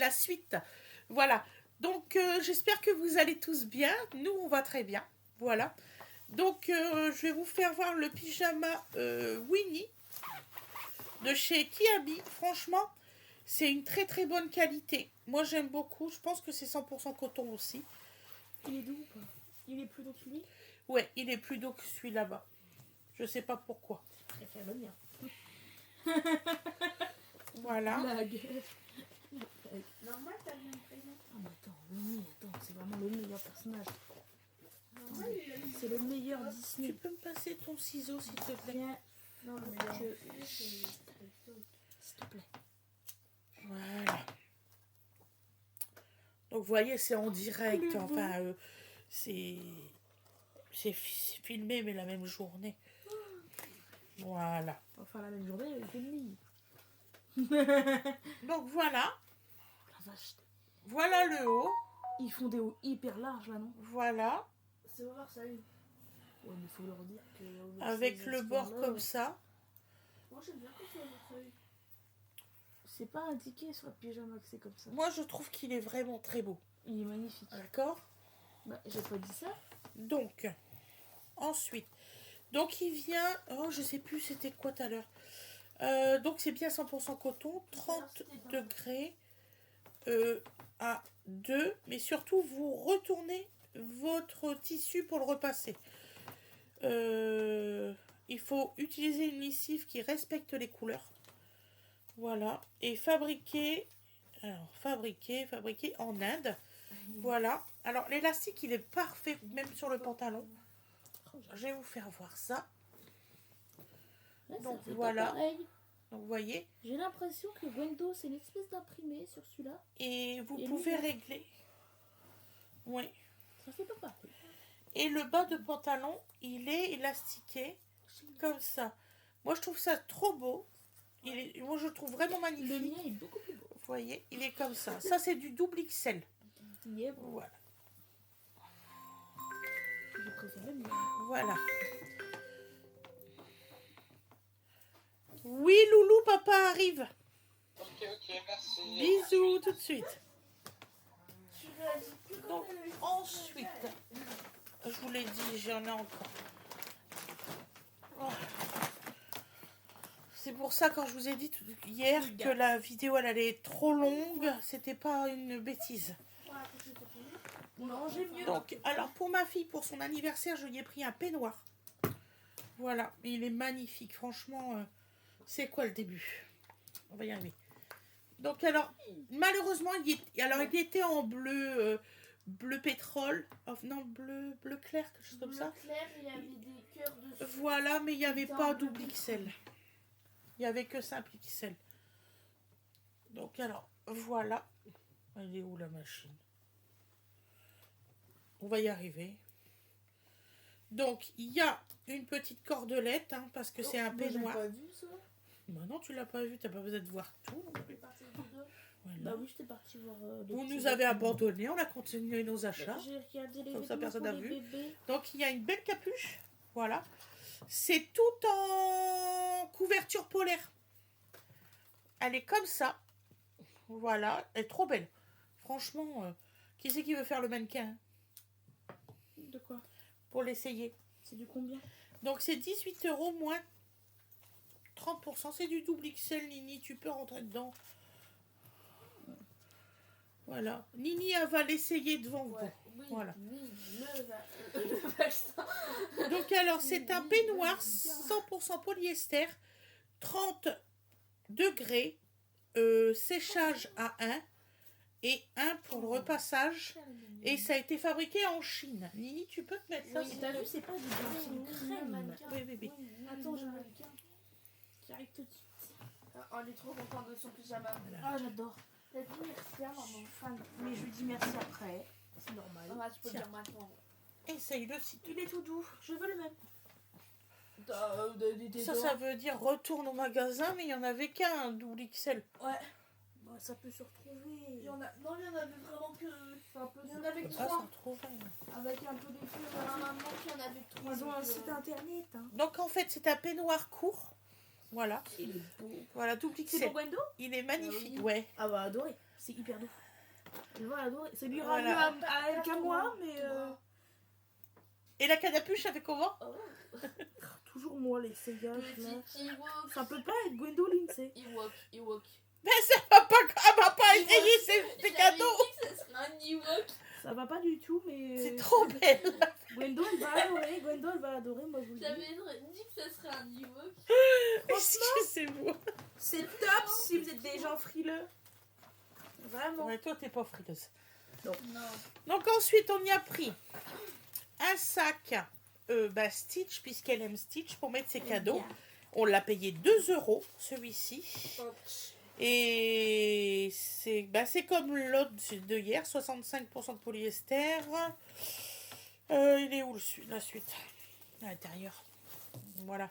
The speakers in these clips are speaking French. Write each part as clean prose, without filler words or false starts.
la suite. Voilà. Donc, j'espère que vous allez tous bien. Nous, on va très bien. Voilà. Donc, je vais vous faire voir le pyjama Winnie de chez Kiabi. Franchement, c'est une très très bonne qualité. Moi, j'aime beaucoup. Je pense que c'est 100% coton aussi. Il est doux ou pas? Il est plus doux que lui? Ouais, il est plus doux que celui là-bas. Je sais pas pourquoi. Je préfère le mien. Voilà. Blague. Normal, t'as bien prénom. Ah mais attends, Winnie, c'est vraiment le meilleur personnage. C'est le meilleur Tu Disney. peux me passer ton ciseau, s'il te plaît? Viens, Non, le meilleur. s'il te plaît. Voilà. Donc, vous voyez, c'est en direct. Enfin, c'est filmé, mais la même journée. Voilà. Enfin, la même journée avec une nuit. Donc, voilà. La vache. Voilà le haut. Ils font des hauts hyper larges là, non? Voilà. C'est oversize. Ouais, mais faut leur dire que. Avec le bord comme ça. Moi, j'aime bien que c'est oversize. C'est pas indiqué sur le pyjama que c'est comme ça. Moi, je trouve qu'il est vraiment très beau. Il est magnifique. D'accord? Bah, j'ai pas dit ça. Donc, ensuite. Donc, il vient... Oh, je sais plus c'était quoi tout à l'heure. Donc, c'est bien 100% coton. 30 degrés à 2. Mais surtout, vous retournez votre tissu pour le repasser. Il faut utiliser une lessive qui respecte les couleurs. Voilà. Et fabriqué en Inde. Voilà. Alors, l'élastique, il est parfait, même sur le pantalon. Je vais vous faire voir ça. Ouais, Donc, ça fait voilà. pas pareil. Donc, vous voyez. J'ai l'impression que Gwendo, c'est une espèce d'imprimé sur celui-là. Et vous Et pouvez lui, régler. Oui. Ça fait pas pareil. Et le bas de pantalon, il est élastiqué. Comme ça. Moi, je trouve ça trop beau. Moi, je le trouve vraiment Le magnifique. mien est beaucoup plus beau. Vous voyez, il est comme ça. Ça, c'est du double XL. Yeah, Voilà. je préfère le mien. Voilà. Oui, Loulou, papa arrive. Ok, merci. Bisous, tout de suite. Tu réagis plus Donc, quand elle ensuite, je vous l'ai dit, j'en ai encore. Oh. C'est pour ça, quand je vous ai dit hier que la vidéo elle allait être trop longue, c'était pas une bêtise. Non, j'ai mieux. Donc, alors pour ma fille, pour son anniversaire, je lui ai pris un peignoir. Voilà, il est magnifique, franchement. C'est quoi le début? On va y arriver. Donc alors, malheureusement, il était en bleu, bleu pétrole, non bleu clair, quelque chose comme ça. Clair, il y avait des cœurs dessus. Voilà, mais il n'y avait Putain, pas bleu double XL. Il n'y avait que simple XL. Donc alors, voilà. Elle est où la machine? On va y arriver. Donc, il y a une petite cordelette, hein, parce que c'est un peignoir. J'ai pas vu ça. Bah non, tu l'as pas vu, t'as pas besoin de voir tout. Je suis partie de deux. Voilà. Bah oui, j'étais partie voir. Vous nous avez abandonnés, on a continué nos achats. J'ai regardé les Comme ça, vidéos personne pour n'a les vu. bébés. Donc, il y a une belle capuche. Voilà. C'est tout en couverture polaire. Elle est comme ça. Voilà. Elle est trop belle. Franchement, qui c'est qui veut faire le mannequin De quoi? pour l'essayer? C'est du combien? Donc, c'est 18 € moins 30%. C'est du double XL, Nini. Tu peux rentrer dedans. Voilà. Nini, elle va l'essayer devant vous. Oui, Voilà. oui, le vaccin. Donc alors, c'est un peignoir 100% polyester, 30 degrés, séchage à 1 et 1 pour le repassage. Et ça a été fabriqué en Chine. Nini, tu peux te mettre ça? Oui, t'as vu, c'est pas du blanc, c'est une crème. Oui. Attends, j'arrive tout de suite. On est trop content de son pyjama. Ah, j'adore. T'as dit merci à Je maman. suis fan, mais je lui dis merci après. C'est normal. Ah, tu peux Tiens. dire maintenant. Essaye-le si tu... Il est tout doux. Je veux le même. Ça veut dire retourne au magasin, mais il n'y en avait qu'un double XL. Ouais. Bah, ça peut se retrouver. Non, il y en avait vraiment que. Il y en avait que Ah, ça 3. trouve. Avec un peu d'effet, on a maman qu'il y en avait que 3. Ils ont un site internet. Hein. Donc en fait, c'est un peignoir court, Voilà. Il est beau. Voilà, tout C'est pixel. pour Gwendo? Il est magnifique, oui. ouais. Ah bah adoré. C'est hyper doux. Elle va adorer. Ça lui Voilà. rend mieux à elle qu'à moi, mais Et la canne à pêche, ça fait comment? toujours moi l'essayage là. Petit Ewok. Ça peut pas être Gwendoline, c'est. Ewok. Mais ça va pas essayer ces cadeaux. Dit que ça serait un Ewok. Ça va pas du tout, mais. C'est trop belle. Gwendo elle va adorer. Gwendo elle va adorer, moi je vous le dis. J'avais dit que ça serait un Ewok. Excusez-moi. C'est top si vous êtes des gens frileux. Vraiment. Ouais, toi, t'es pas frileuse. Non. Donc ensuite, on y a pris un sac Stitch, puisqu'elle aime Stitch, pour mettre ses cadeaux. On l'a payé 2 € celui-ci. Et c'est comme l'autre de hier, 65% de polyester. Il est où la suite? À l'intérieur. Voilà.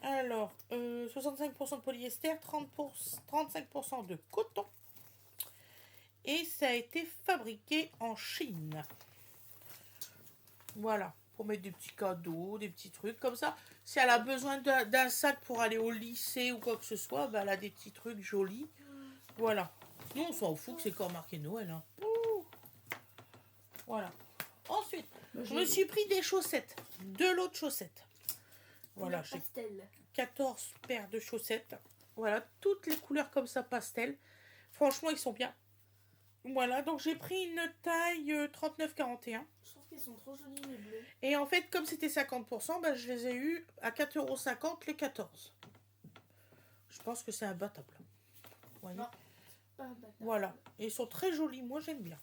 Alors, 65% de polyester, 35% de coton. Et ça a été fabriqué en Chine. Voilà, pour mettre des petits cadeaux, des petits trucs comme ça. Si elle a besoin d'un sac pour aller au lycée ou quoi que ce soit, bah, elle a des petits trucs jolis. Voilà. Nous, on s'en fout que c'est quand marqué Noël. Hein. Ouh. Voilà. Ensuite, je me suis pris des chaussettes. De l'autre chaussette. Voilà, j'ai Pastel. 14 paires de chaussettes. Voilà, toutes les couleurs comme ça, pastel. Franchement, ils sont bien. Voilà, donc j'ai pris une taille 39-41. Je trouve qu'ils sont trop jolis les bleus. Et en fait, comme c'était 50%, bah, je les ai eus à 4,50 € les 14. Je pense que c'est imbattable. Vous voyez? Non. Pas bâtard. Voilà. Et ils sont très jolis. Moi, j'aime bien.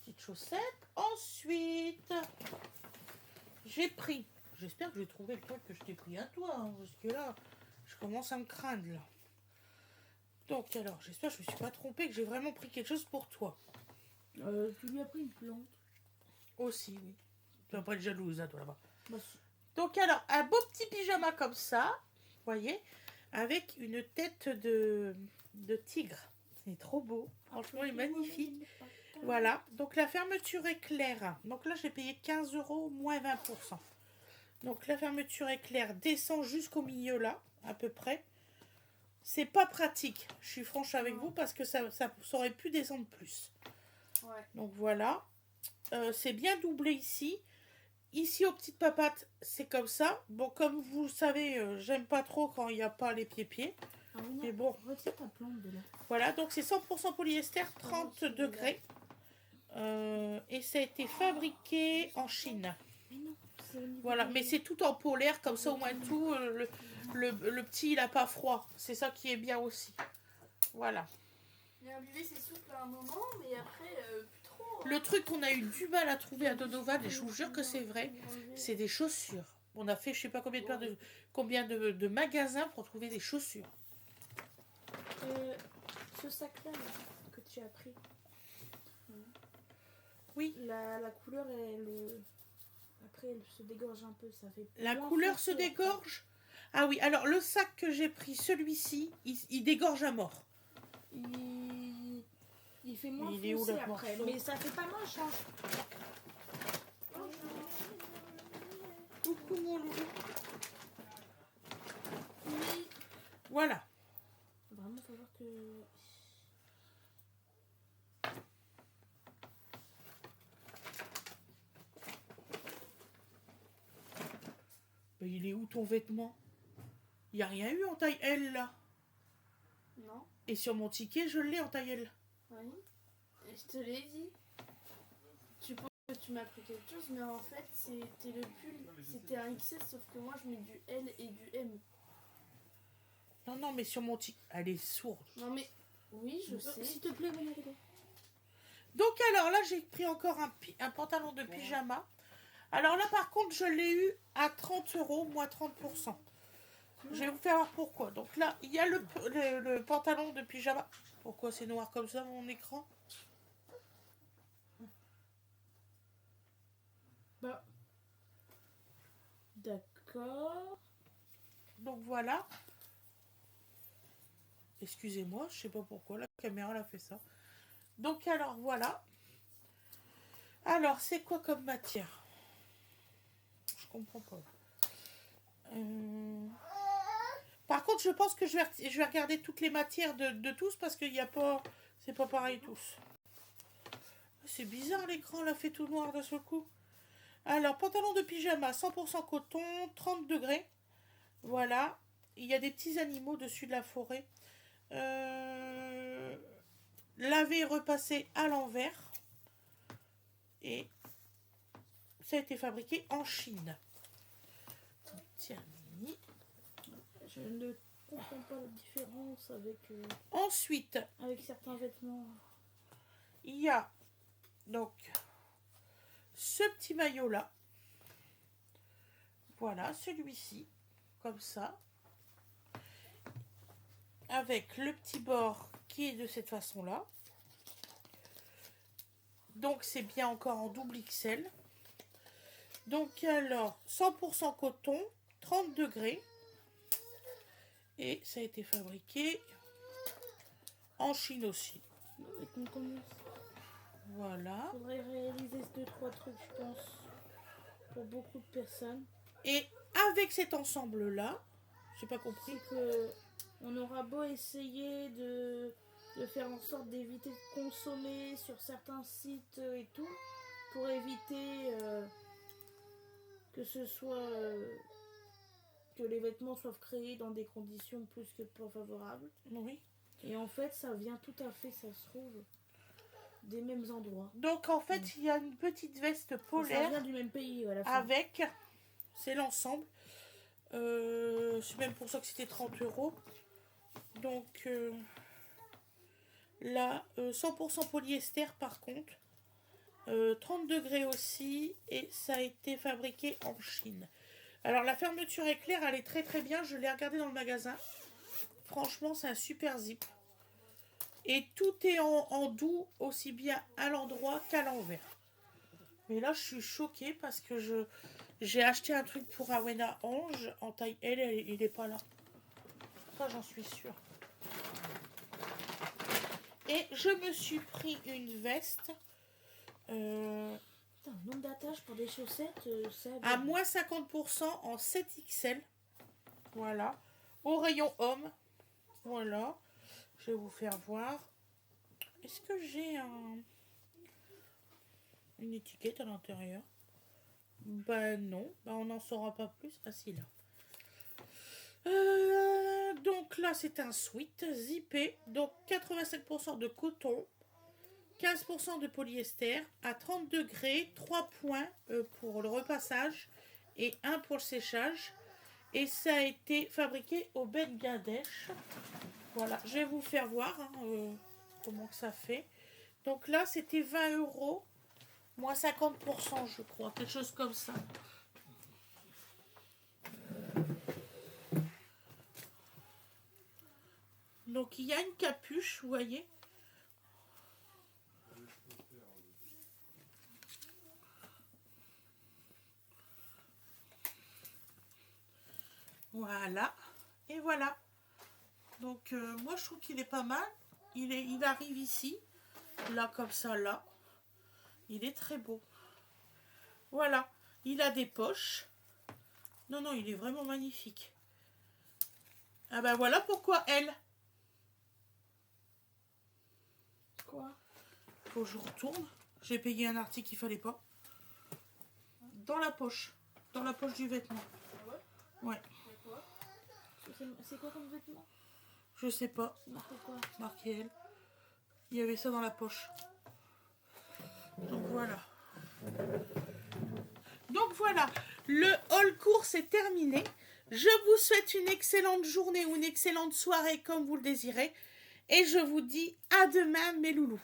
Petites chaussettes. Ensuite, j'ai pris... J'espère que j'ai trouvé le truc que je t'ai pris à toi. Hein, parce que là, je commence à me craindre, là. Donc, alors, j'espère que je ne me suis pas trompée, que j'ai vraiment pris quelque chose pour toi. Tu lui as pris une plante. Aussi, oui. Tu vas pas être jalouse, hein, toi, là-bas. Bah, Donc, alors, un beau petit pyjama comme ça, vous voyez, avec une tête de tigre. C'est trop beau. Franchement, il est magnifique. Voilà. Donc, la fermeture est claire. Donc là, j'ai payé 15 € moins 20%. Donc, la fermeture est claire descend jusqu'au milieu, là, à peu près. C'est pas pratique. Je suis franche avec vous parce que ça aurait pu descendre plus. Ouais. Donc, voilà. C'est bien doublé ici. Ici, aux petites papates, c'est comme ça. Bon, comme vous le savez, j'aime pas trop quand il n'y a pas les pieds-pieds. Ah, oui, Mais bon, retire ta plante de là. voilà. Donc, c'est 100% polyester, 30 degrés. Et ça a été fabriqué en Chine. Mais non, c'est au niveau Voilà. des- Mais c'est tout en polaire, comme ça, au moins tout. Le petit, il n'a pas froid. C'est ça qui est bien aussi. Voilà. Le bébé c'est souple à un moment, mais après plus trop. Le truc qu'on a eu du mal à trouver à Donovan, et je vous jure que c'est vrai, c'est des chaussures. On a fait je sais pas combien de magasins pour trouver des chaussures. Ce sac-là là, que tu as pris. Oui. La couleur, après, elle se dégorge un peu. Ça fait La moins couleur se foncé, après. dégorge. Ah oui, alors le sac que j'ai pris, celui-ci, il dégorge à mort. Il fait moins Il est où, foncé le après. morceau? Mais ça fait pas moche. Hein. Coucou mon loulou. Voilà. Vraiment, faut voir que... Mais il est où ton vêtement? Il n'y a rien eu en taille L là. Non. Et sur mon ticket, je l'ai en taille L. Oui. Et je te l'ai dit. Tu penses que tu m'as pris quelque chose, mais en fait c'était le pull. C'était un XS, sauf que moi je mets du L et du M. Non, non, mais sur mon ticket. Elle est sourde. Non mais oui, je sais. S'il te plaît, venez les Donc alors là, j'ai pris encore un pantalon de pyjama. Alors là, par contre, je l'ai eu à 30 €, moins 30%. Je vais vous faire voir pourquoi. Donc là, il y a le pantalon de pyjama. Pourquoi c'est noir comme ça, mon écran? Bah. D'accord. Donc voilà. Excusez-moi, je sais pas pourquoi la caméra l'a fait ça. Donc alors voilà. Alors c'est quoi comme matière? Je comprends pas. Par contre, je pense que je vais regarder toutes les matières de tous parce qu'il n'y a pas... C'est pas pareil tous. C'est bizarre, l'écran l'a fait tout noir de ce coup. Alors, pantalon de pyjama, 100% coton, 30 degrés. Voilà. Il y a des petits animaux dessus de la forêt. Lavé et repassé à l'envers. Et ça a été fabriqué en Chine. Tiens, Mini. Je ne comprends pas la différence Ensuite, avec certains vêtements. il y a donc ce petit maillot là. Voilà, celui-ci. Comme ça. Avec le petit bord qui est de cette façon là. Donc c'est bien encore en double XL. Donc alors 100% coton, 30 degrés. Et ça a été fabriqué en Chine aussi. Avec une commence. Voilà. Il faudrait réaliser 2-3 trucs, je pense, pour beaucoup de personnes. Et avec cet ensemble là, j'ai pas compris. C'est que on aura beau essayer de faire en sorte d'éviter de consommer sur certains sites et tout, pour éviter que ce soit que les vêtements soient créés dans des conditions plus que pas favorables. Oui. Et en fait, ça vient tout à fait, ça se trouve, des mêmes endroits. Donc en fait, il y a une petite veste Ça polaire vient du même pays à la fin. avec, c'est l'ensemble. C'est même pour ça que c'était 30 €. Donc là, 100% polyester par contre. 30 degrés aussi. Et ça a été fabriqué en Chine. Alors la fermeture éclair, elle est très très bien. Je l'ai regardé dans le magasin. Franchement, c'est un super zip. Et tout est en doux, aussi bien à l'endroit qu'à l'envers. Mais là, je suis choquée parce que j'ai acheté un truc pour Awena Ange en taille L, il n'est pas là. Ça, j'en suis sûre. Et je me suis pris une veste Putain, le nombre d'attaches pour des chaussettes, ça... à moins 50% en 7XL. Voilà. Au rayon homme. Voilà. Je vais vous faire voir. Est-ce que j'ai une étiquette à l'intérieur? Ben non. Ben on n'en saura pas plus. Ah si, là. Donc là, c'est un sweat zippé. Donc 85% de coton. 15% de polyester à 30 degrés. 3 points pour le repassage. Et 1 pour le séchage. Et ça a été fabriqué au Bangladesh. Voilà, je vais vous faire voir comment que ça fait. Donc là, c'était 20 €, moins 50%, je crois, quelque chose comme ça. Donc il y a une capuche, vous voyez. Voilà, et voilà. Donc moi je trouve qu'il est pas mal. Il arrive ici, là comme ça, là. Il est très beau. Voilà, il a des poches. Non, non, il est vraiment magnifique. Ah ben voilà pourquoi elle. Quoi? Faut que je retourne. J'ai payé un article qu'il fallait pas. Dans la poche. Dans la poche du vêtement. Ah ouais? Ouais. C'est quoi? C'est quoi comme vêtement? Je sais pas. Marqué quoi? Marqué elle. Il y avait ça dans la poche. Donc voilà. Donc voilà. Le haul course est terminé. Je vous souhaite une excellente journée ou une excellente soirée comme vous le désirez. Et je vous dis à demain mes loulous.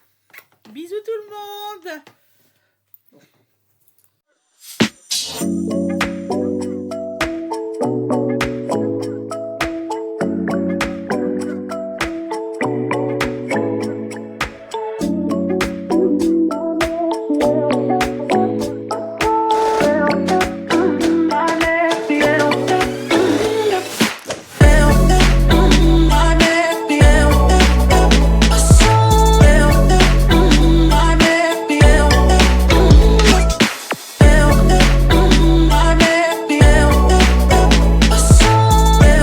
Bisous tout le monde.